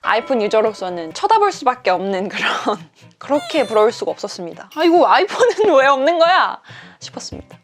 아이폰 유저로서는 쳐다볼 수밖에 없는 그렇게 부러울 수가 없었습니다. 아, 이거 아이폰은 왜 없는 거야? 싶었습니다.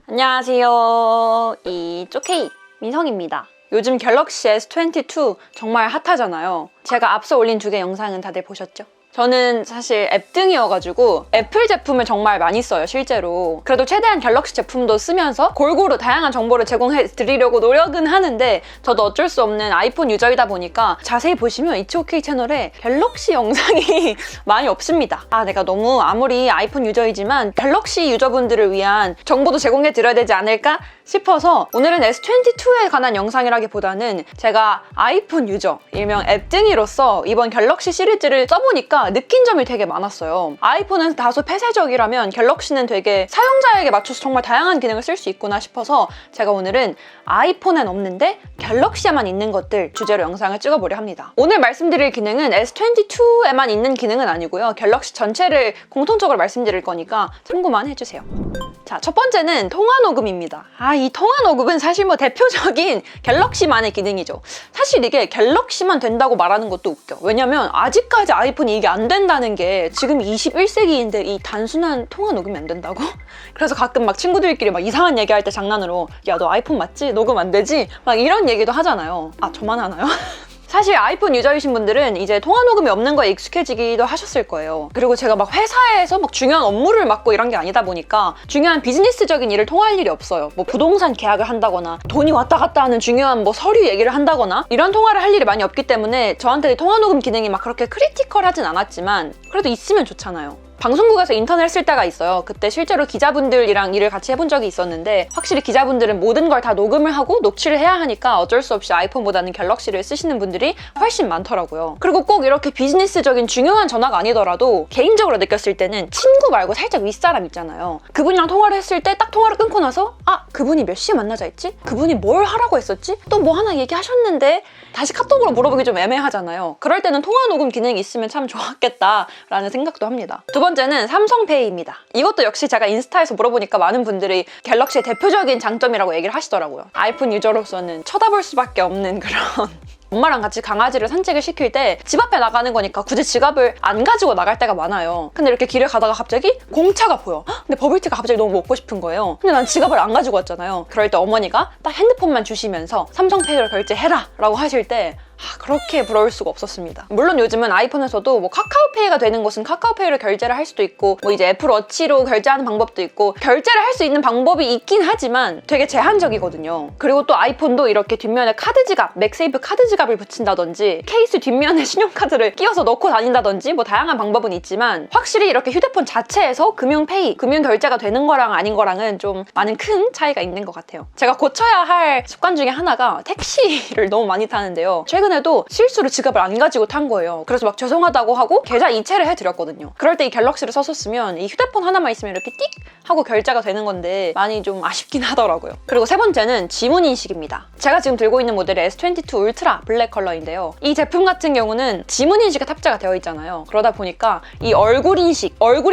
안녕하세요. 이 쪼케이 민성입니다. 요즘 갤럭시 S22 정말 핫하잖아요. 제가 앞서 올린 2개 영상은 다들 보셨죠? 저는 사실 앱등이어가지고 애플 제품을 정말 많이 써요, 실제로. 그래도 최대한 갤럭시 제품도 쓰면서 골고루 다양한 정보를 제공해 드리려고 노력은 하는데 저도 어쩔 수 없는 아이폰 유저이다 보니까 자세히 보시면 이치오케이 채널에 갤럭시 영상이 많이 없습니다. 아, 내가 너무 아무리 아이폰 유저이지만 갤럭시 유저분들을 위한 정보도 제공해 드려야 되지 않을까 싶어서 오늘은 S22에 관한 영상이라기보다는 제가 아이폰 유저, 일명 앱등이로서 이번 갤럭시 시리즈를 써보니까 느낀 점이 되게 많았어요. 아이폰은 다소 폐쇄적이라면 갤럭시는 되게 사용자에게 맞춰서 정말 다양한 기능을 쓸 수 있구나 싶어서 제가 오늘은 아이폰엔 없는데 갤럭시에만 있는 것들 주제로 영상을 찍어보려 합니다. 오늘 말씀드릴 기능은 S22에만 있는 기능은 아니고요. 갤럭시 전체를 공통적으로 말씀드릴 거니까 참고만 해주세요. 자, 첫 번째는 통화 녹음입니다. 이 통화 녹음은 사실 뭐 대표적인 갤럭시만의 기능이죠. 사실 이게 갤럭시만 된다고 말하는 것도 웃겨. 왜냐면 아직까지 아이폰이 이게 안 된다는 게 지금 21세기인데 이 단순한 통화 녹음이 안 된다고? 그래서 가끔 막 친구들끼리 막 이상한 얘기할 때 장난으로 야, 너 아이폰 맞지? 녹음 안 되지? 막 이런 얘기도 하잖아요. 아, 저만 하나요? 사실 아이폰 유저이신 분들은 이제 통화 녹음이 없는 거에 익숙해지기도 하셨을 거예요. 그리고 제가 막 회사에서 막 중요한 업무를 맡고 이런 게 아니다 보니까 중요한 비즈니스적인 일을 통화할 일이 없어요. 뭐 부동산 계약을 한다거나 돈이 왔다 갔다 하는 중요한 뭐 서류 얘기를 한다거나 이런 통화를 할 일이 많이 없기 때문에 저한테 통화 녹음 기능이 막 그렇게 크리티컬하진 않았지만 그래도 있으면 좋잖아요. 방송국에서 인턴을 했을 때가 있어요. 그때 실제로 기자분들이랑 일을 같이 해본 적이 있었는데 확실히 기자분들은 모든 걸 다 녹음을 하고 녹취를 해야 하니까 어쩔 수 없이 아이폰보다는 갤럭시를 쓰시는 분들이 훨씬 많더라고요. 그리고 꼭 이렇게 비즈니스적인 중요한 전화가 아니더라도 개인적으로 느꼈을 때는 친구 말고 살짝 윗사람 있잖아요. 그분이랑 통화를 했을 때 딱 통화를 끊고 나서 아, 그분이 몇 시에 만나자 했지? 그분이 뭘 하라고 했었지? 또 뭐 하나 얘기하셨는데 다시 카톡으로 물어보기 좀 애매하잖아요. 그럴 때는 통화 녹음 기능이 있으면 참 좋았겠다라는 생각도 합니다. 두 번째는 삼성페이입니다. 이것도 역시 제가 인스타에서 물어보니까 많은 분들이 갤럭시의 대표적인 장점이라고 얘기를 하시더라고요. 아이폰 유저로서는 쳐다볼 수밖에 없는 엄마랑 같이 강아지를 산책을 시킬 때 집 앞에 나가는 거니까 굳이 지갑을 안 가지고 나갈 때가 많아요. 근데 이렇게 길을 가다가 갑자기 공차가 보여. 근데 버블티가 갑자기 너무 먹고 싶은 거예요. 근데 난 지갑을 안 가지고 왔잖아요. 그럴 때 어머니가 딱 핸드폰만 주시면서 삼성페이로 결제해라 라고 하실 때 그렇게 부러울 수가 없었습니다. 물론 요즘은 아이폰에서도 뭐 카카오페이가 되는 곳은 카카오페이로 결제를 할 수도 있고 뭐 이제 애플워치로 결제하는 방법도 있고 결제를 할 수 있는 방법이 있긴 하지만 되게 제한적이거든요. 그리고 또 아이폰도 이렇게 뒷면에 카드 지갑, 맥세이프 카드 지갑을 붙인다든지 케이스 뒷면에 신용카드를 끼워서 넣고 다닌다든지 뭐 다양한 방법은 있지만 확실히 이렇게 휴대폰 자체에서 금융페이, 금융결제가 되는 거랑 아닌 거랑은 좀 많은 큰 차이가 있는 것 같아요. 제가 고쳐야 할 습관 중에 하나가 택시를 너무 많이 타는데요. 최근에도 실수로 지갑을 안 가지고 탄 거예요. 그래서 막 죄송하다고 하고 계좌 이체를 해드렸거든요. 그럴 때 이 갤럭시를 썼었으면 이 휴대폰 하나만 있으면 이렇게 띡 하고 결제가 되는 건데 많이 좀 아쉽긴 하더라고요. 그리고 세 번째는 지문 인식입니다. 제가 지금 들고 있는 모델이 S22 울트라 블랙 컬러인데요. 이 제품 같은 경우는 지문 인식이 탑재가 되어 있잖아요. 그러다 보니까 이 얼굴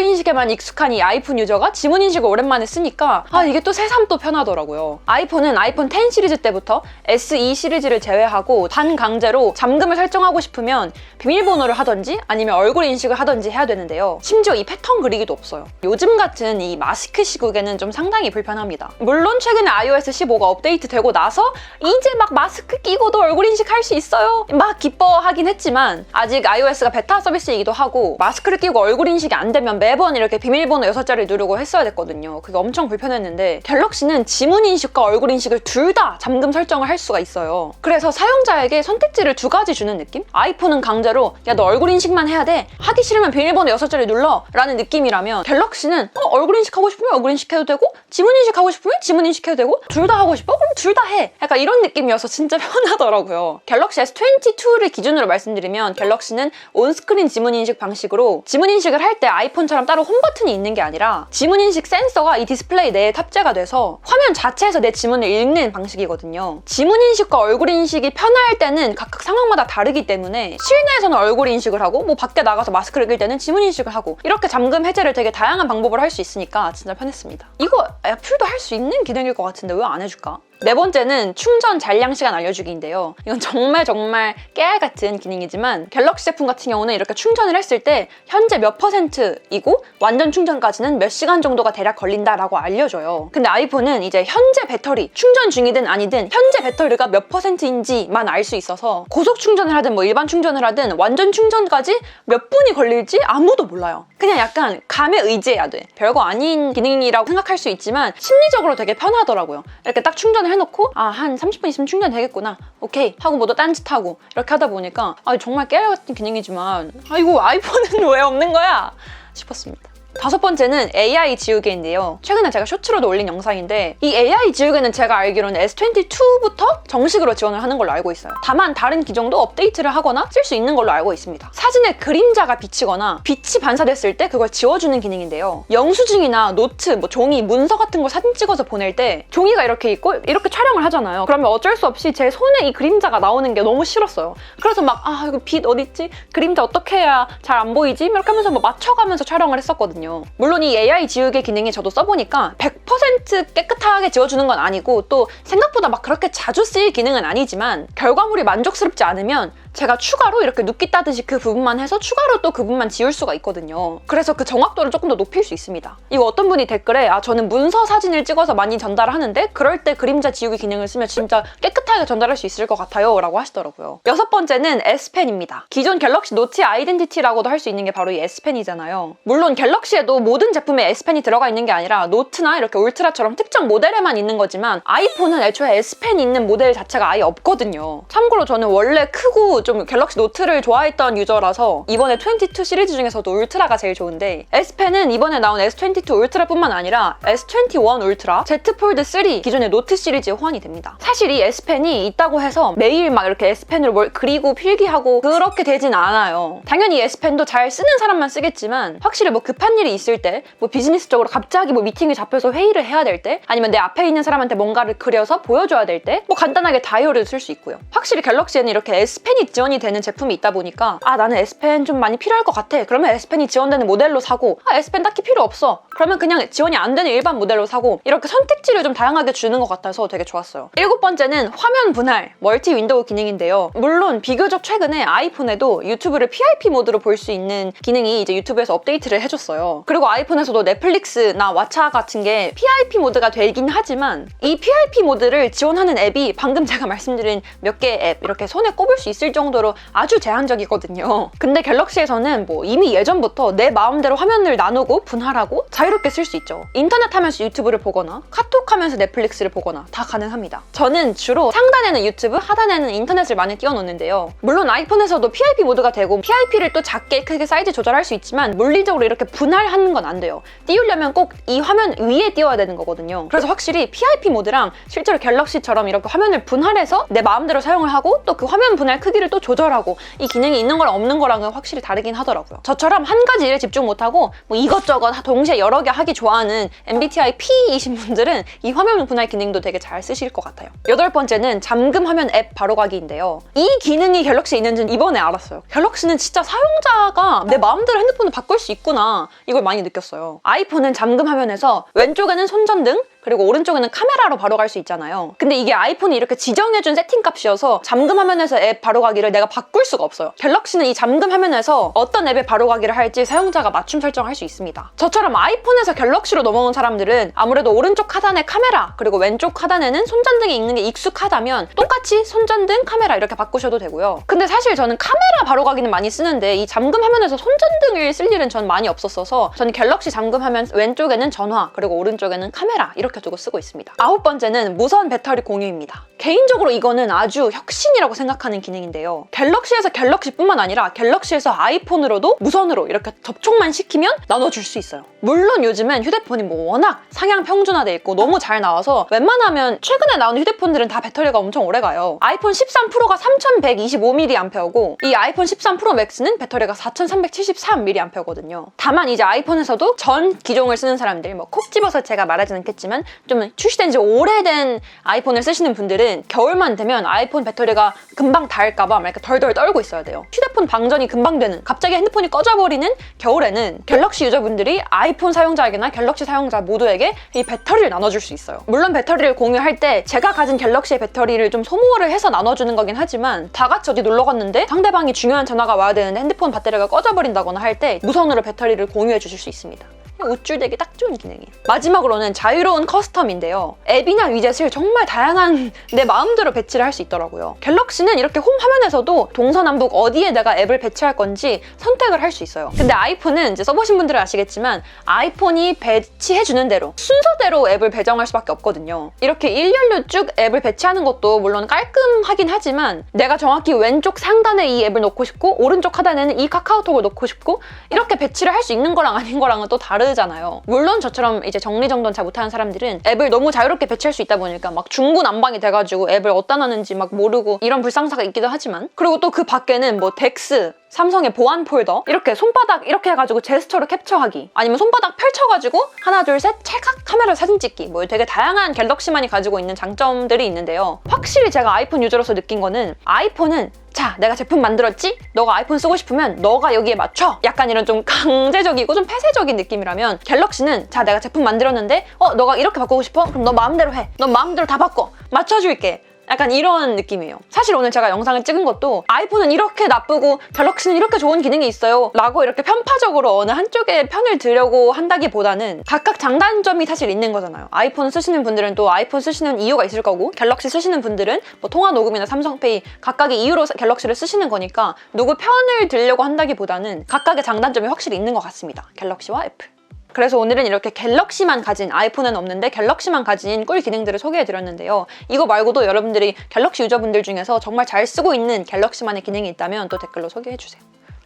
인식에만 익숙한 이 아이폰 유저가 지문 인식을 오랜만에 쓰니까 이게 또 새삼 또 편하더라고요. 아이폰은 아이폰 10 시리즈 때부터 SE 시리즈를 제외하고 반강제로 잠금을 설정하고 싶으면 비밀번호를 하던지 아니면 얼굴 인식을 하던지 해야 되는데요. 심지어 이 패턴 그리기도 없어요. 요즘 같은 이 마스크 시국에는 좀 상당히 불편합니다. 물론 최근에 iOS 15가 업데이트되고 나서 이제 막 마스크 끼고도 얼굴 인식할 수 있어요. 막 기뻐하긴 했지만 아직 iOS가 베타 서비스이기도 하고 마스크를 끼고 얼굴 인식이 안 되면 매번 이렇게 비밀번호 6자리 누르고 했어야 됐거든요. 그게 엄청 불편했는데 갤럭시는 지문 인식과 얼굴 인식을 둘 다 잠금 설정을 할 수가 있어요. 그래서 사용자에게 선택지를 2가지 주는 느낌? 아이폰은 강제로 야, 너 얼굴 인식만 해야 돼. 하기 싫으면 비밀번호 6자리 눌러 라는 느낌이라면 갤럭시는 얼굴 인식하고 싶으면 얼굴 인식해도 되고 지문 인식하고 싶으면 지문 인식해도 되고 둘 다 하고 싶어? 그럼 둘 다 해. 약간 이런 느낌이어서 진짜 편하더라고요. 갤럭시 S22를 기준으로 말씀드리면 갤럭시는 온스크린 지문 인식 방식으로 지문 인식을 할 때 아이폰처럼 따로 홈 버튼이 있는 게 아니라 지문 인식 센서가 이 디스플레이 내에 탑재가 돼서 화면 자체에서 내 지문을 읽는 방식이거든요. 지문 인식과 얼굴 인식이 편할 때는 각각 상황마다 다르기 때문에 실내에서는 얼굴 인식을 하고 뭐 밖에 나가서 마스크를 낄 때는 지문 인식을 하고 이렇게 잠금 해제를 되게 다양한 방법으로 할 수 있으니까 진짜 편했습니다. 이거 애플도 할 수 있는 기능일 것 같은데 왜 안 해줄까? 네 번째는 충전 잔량 시간 알려주기인데요. 이건 정말 깨알 같은 기능이지만 갤럭시 제품 같은 경우는 이렇게 충전을 했을 때 현재 몇 %이고 완전 충전까지는 몇 시간 정도가 대략 걸린다라고 알려줘요. 근데 아이폰은 이제 현재 배터리, 충전 중이든 아니든 현재 배터리가 몇 %인지만 알 수 있어서 고속 충전을 하든 뭐 일반 충전을 하든 완전 충전까지 몇 분이 걸릴지 아무도 몰라요. 그냥 약간 감에 의지해야 돼. 별거 아닌 기능이라고 생각할 수 있지만 심리적으로 되게 편하더라고요. 이렇게 딱 충전을 해놓고 한 30분 있으면 충전 되겠구나. 오케이 하고 뭐또 딴짓하고 이렇게 하다 보니까 정말 깨알 같은 기능이지만 이거 아이폰은 왜 없는 거야? 싶었습니다. 다섯 번째는 AI 지우개인데요. 최근에 제가 쇼츠로도 올린 영상인데 이 AI 지우개는 제가 알기로는 S22부터 정식으로 지원을 하는 걸로 알고 있어요. 다만 다른 기종도 업데이트를 하거나 쓸 수 있는 걸로 알고 있습니다. 사진에 그림자가 비치거나 빛이 반사됐을 때 그걸 지워주는 기능인데요. 영수증이나 노트, 뭐 종이, 문서 같은 걸 사진 찍어서 보낼 때 종이가 이렇게 있고 이렇게 촬영을 하잖아요. 그러면 어쩔 수 없이 제 손에 이 그림자가 나오는 게 너무 싫었어요. 그래서 막 이거 빛 어딨지? 그림자 어떻게 해야 잘 안 보이지? 이렇게 하면서 뭐 맞춰가면서 촬영을 했었거든요. 물론 이 AI 지우개 기능이 저도 써보니까 100% 깨끗하게 지워주는 건 아니고 또 생각보다 막 그렇게 자주 쓰일 기능은 아니지만 결과물이 만족스럽지 않으면 제가 추가로 이렇게 눕기 따듯이 그 부분만 해서 추가로 또 그 부분만 지울 수가 있거든요. 그래서 그 정확도를 조금 더 높일 수 있습니다. 이거 어떤 분이 댓글에 저는 문서 사진을 찍어서 많이 전달을 하는데 그럴 때 그림자 지우기 기능을 쓰면 진짜 깨끗하게 전달할 수 있을 것 같아요 라고 하시더라고요. 여섯 번째는 S펜입니다. 기존 갤럭시 노트의 아이덴티티라고도 할 수 있는 게 바로 이 S펜이잖아요. 물론 갤럭시에도 모든 제품에 S펜이 들어가 있는 게 아니라 노트나 이렇게 울트라처럼 특정 모델에만 있는 거지만 아이폰은 애초에 S펜이 있는 모델 자체가 아예 없거든요. 참고로 저는 원래 크고 좀 갤럭시 노트를 좋아했던 유저라서 이번에 22 시리즈 중에서도 울트라가 제일 좋은데 S펜은 이번에 나온 S22 울트라뿐만 아니라 S21 울트라, Z 폴드 3 기존의 노트 시리즈에 호환이 됩니다. 사실 이 S펜이 있다고 해서 매일 막 이렇게 S펜으로 뭘 그리고 필기하고 그렇게 되진 않아요. 당연히 S펜도 잘 쓰는 사람만 쓰겠지만 확실히 뭐 급한 일이 있을 때 뭐 비즈니스적으로 갑자기 뭐 미팅이 잡혀서 회의를 해야 될 때 아니면 내 앞에 있는 사람한테 뭔가를 그려서 보여줘야 될 때 뭐 간단하게 다이어리를 쓸 수 있고요. 확실히 갤럭시에는 이렇게 S펜이 지원이 되는 제품이 있다 보니까 나는 S펜 좀 많이 필요할 것 같아. 그러면 S펜이 지원되는 모델로 사고 S펜 딱히 필요 없어. 그러면 그냥 지원이 안 되는 일반 모델로 사고 이렇게 선택지를 좀 다양하게 주는 것 같아서 되게 좋았어요. 일곱 번째는 화면 분할, 멀티 윈도우 기능인데요. 물론 비교적 최근에 아이폰에도 유튜브를 PIP 모드로 볼 수 있는 기능이 이제 유튜브에서 업데이트를 해줬어요. 그리고 아이폰에서도 넷플릭스나 왓챠 같은 게 PIP 모드가 되긴 하지만 이 PIP 모드를 지원하는 앱이 방금 제가 말씀드린 몇 개의 앱 이렇게 손에 꼽을 수 있을 정도로 아주 제한적이거든요. 근데 갤럭시에서는 뭐 이미 예전부터 내 마음대로 화면을 나누고 분할하고 자유롭게 쓸 수 있죠. 인터넷 하면서 유튜브를 보거나 카톡 하면서 넷플릭스를 보거나 다 가능합니다. 저는 주로 상단에는 유튜브, 하단에는 인터넷을 많이 띄워놓는데요. 물론 아이폰에서도 PIP 모드가 되고 PIP를 또 작게 크게 사이즈 조절할 수 있지만 물리적으로 이렇게 분할하는 건 안 돼요. 띄우려면 꼭 이 화면 위에 띄워야 되는 거거든요. 그래서 확실히 PIP 모드랑 실제로 갤럭시처럼 이렇게 화면을 분할해서 내 마음대로 사용을 하고 또 그 화면 분할 크기를 또 조절하고 이 기능이 있는 거랑 없는 거랑은 확실히 다르긴 하더라고요. 저처럼 한 가지 일에 집중 못하고 뭐 이것저것 동시에 여러 개 하기 좋아하는 MBTI P이신 분들은 이 화면 분할 기능도 되게 잘 쓰실 것 같아요. 여덟 번째는 잠금 화면 앱 바로가기인데요. 이 기능이 갤럭시에 있는지는 이번에 알았어요. 갤럭시는 진짜 사용자가 내 마음대로 핸드폰을 바꿀 수 있구나 이걸 많이 느꼈어요. 아이폰은 잠금 화면에서 왼쪽에는 손전등 그리고 오른쪽에는 카메라로 바로 갈 수 있잖아요. 근데 이게 아이폰이 이렇게 지정해준 세팅 값이어서 잠금 화면에서 앱 바로 가기를 내가 바꿀 수가 없어요. 갤럭시는 이 잠금 화면에서 어떤 앱에 바로 가기를 할지 사용자가 맞춤 설정할 수 있습니다. 저처럼 아이폰에서 갤럭시로 넘어온 사람들은 아무래도 오른쪽 하단에 카메라 그리고 왼쪽 하단에는 손전등이 있는 게 익숙하다면 똑같이 손전등, 카메라 이렇게 바꾸셔도 되고요. 근데 사실 저는 카메라 바로 가기는 많이 쓰는데 이 잠금 화면에서 손전등을 쓸 일은 전 많이 없었어서 저는 갤럭시 잠금 화면 왼쪽에는 전화 그리고 오른쪽에는 카메라 이렇게 두고 쓰고 있습니다. 아홉 번째는 무선 배터리 공유입니다. 개인적으로 이거는 아주 혁신이라고 생각하는 기능인데요. 갤럭시에서 갤럭시뿐만 아니라 갤럭시에서 아이폰으로도 무선으로 이렇게 접촉만 시키면 나눠줄 수 있어요. 물론 요즘은 휴대폰이 뭐 워낙 상향 평준화돼 있고 너무 잘 나와서 웬만하면 최근에 나온 휴대폰들은 다 배터리가 엄청 오래가요. 아이폰 13 프로가 3125mAh고 이 아이폰 13 프로 맥스는 배터리가 4373mAh거든요. 다만 이제 아이폰에서도 전 기종을 쓰는 사람들 뭐 콕 집어서 제가 말하진 않겠지만 아니지만 좀 출시된 지 오래된 아이폰을 쓰시는 분들은 겨울만 되면 아이폰 배터리가 금방 닳을까봐 막 이렇게 덜덜 떨고 있어야 돼요. 휴대폰 방전이 금방 되는, 갑자기 핸드폰이 꺼져버리는 겨울에는 갤럭시 유저분들이 아이폰 사용자에게나 갤럭시 사용자 모두에게 이 배터리를 나눠줄 수 있어요. 물론 배터리를 공유할 때 제가 가진 갤럭시의 배터리를 좀 소모를 해서 나눠주는 거긴 하지만 다 같이 어디 놀러 갔는데 상대방이 중요한 전화가 와야 되는데 핸드폰 배터리가 꺼져버린다거나 할 때 무선으로 배터리를 공유해 주실 수 있습니다. 우쭐대기 딱 좋은 기능이에요. 마지막으로는 자유로운 커스텀인데요. 앱이나 위젯을 정말 다양한 내 마음대로 배치를 할 수 있더라고요. 갤럭시는 이렇게 홈 화면에서도 동서남북 어디에 내가 앱을 배치할 건지 선택을 할 수 있어요. 근데 아이폰은 이제 써보신 분들은 아시겠지만 아이폰이 배치해주는 대로 순서대로 앱을 배정할 수밖에 없거든요. 이렇게 일렬로 쭉 앱을 배치하는 것도 물론 깔끔하긴 하지만 내가 정확히 왼쪽 상단에 이 앱을 놓고 싶고 오른쪽 하단에는 이 카카오톡을 놓고 싶고 이렇게 배치를 할 수 있는 거랑 아닌 거랑은 또 다르잖아요. 물론 저처럼 이제 정리정돈 잘 못하는 사람들은 앱을 너무 자유롭게 배치할 수 있다 보니까 막 중구난방이 돼가지고 앱을 어디다 놨는지 막 모르고 이런 불상사가 있기도 하지만 그리고 또 그 밖에는 뭐 덱스, 삼성의 보안 폴더 이렇게 손바닥 이렇게 해가지고 제스처로 캡처하기 아니면 손바닥 펼쳐가지고 하나 둘 셋 찰칵 카메라 사진 찍기 뭐 되게 다양한 갤럭시만이 가지고 있는 장점들이 있는데요. 확실히 제가 아이폰 유저로서 느낀 거는 아이폰은 자, 내가 제품 만들었지? 너가 아이폰 쓰고 싶으면 너가 여기에 맞춰! 약간 이런 좀 강제적이고 좀 폐쇄적인 느낌이라면 갤럭시는 자, 내가 제품 만들었는데 너가 이렇게 바꾸고 싶어? 그럼 너 마음대로 해. 너 마음대로 다 바꿔. 맞춰줄게. 약간 이런 느낌이에요. 사실 오늘 제가 영상을 찍은 것도 아이폰은 이렇게 나쁘고 갤럭시는 이렇게 좋은 기능이 있어요 라고 이렇게 편파적으로 어느 한쪽에 편을 들려고 한다기보다는 각각 장단점이 사실 있는 거잖아요. 아이폰 쓰시는 분들은 또 아이폰 쓰시는 이유가 있을 거고 갤럭시 쓰시는 분들은 뭐 통화 녹음이나 삼성페이 각각의 이유로 갤럭시를 쓰시는 거니까 누구 편을 들려고 한다기보다는 각각의 장단점이 확실히 있는 것 같습니다. 갤럭시와 애플. 그래서 오늘은 이렇게 갤럭시만 가진, 아이폰은 없는데 갤럭시만 가진 꿀 기능들을 소개해드렸는데요. 이거 말고도 여러분들이 갤럭시 유저분들 중에서 정말 잘 쓰고 있는 갤럭시만의 기능이 있다면 또 댓글로 소개해주세요.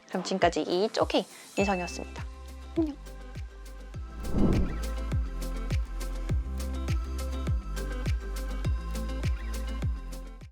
그럼 지금까지 이 쪼케이 민성이었습니다. 안녕.